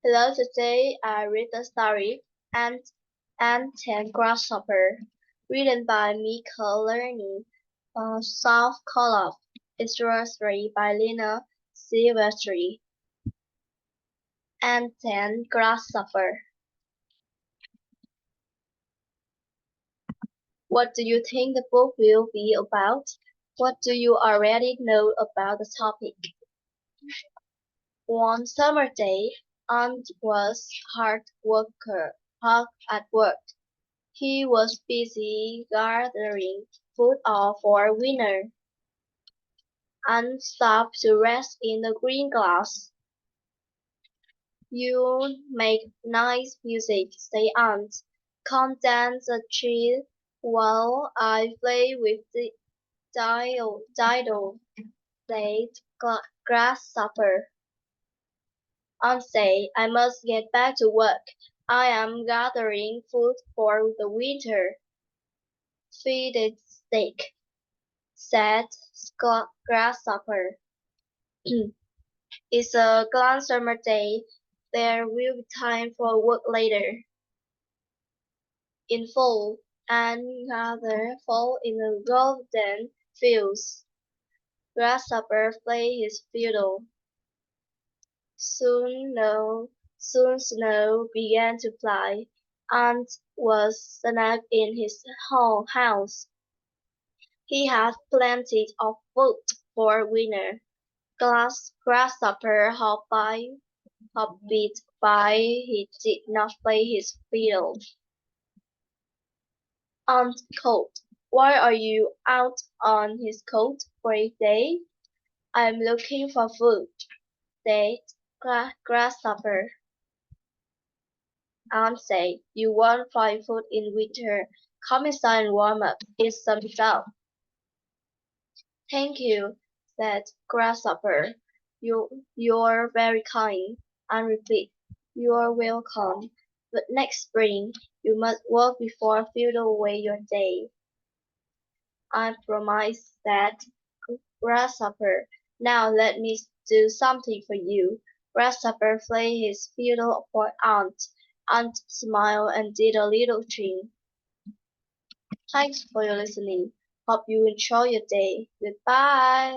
Hello, today I read the story Ant and Grasshopper, written by Michael Lerny, South Koloff, illustrated by Lena Silvestri. Ant and Grasshopper. What do you think the book will be about? What do you already know about the topic? One summer day, Ant was hard at work. He was busy gathering food for winter, and stopped to rest in the green grass. "You make nice music," said Aunt. "Come dance a trill while I play with the diddle," said Grasshopper. Aunt said, "I must get back to work. I am gathering food for the winter." "Fiddlestick," said Grasshopper. "It's a grand summer day. There will be time for work later." In fall, and gather fall in the golden fields. Grasshopper played his fiddle. Soon snow began to fly. Ant was snug in his house. He had plenty of food for winter. Grasshopper hopped by, he did not play his fiddle. Aunt called, "Why are you out on his coat for a day?" "I'm looking for food," said Grasshopper. Aunt said, "You won't find food in winter. Come inside and warm up. Eat some yourself." "Thank you," said Grasshopper. You're very kind." Aunt repeated, "You're welcome. But next spring you must work before fiddle away your day." "I promise," said Grasshopper. "Now let me do something for you." Grasshopper played his fiddle for Aunt. Aunt smiled and did a little tune. Thanks for your listening. Hope you enjoy your day. Goodbye.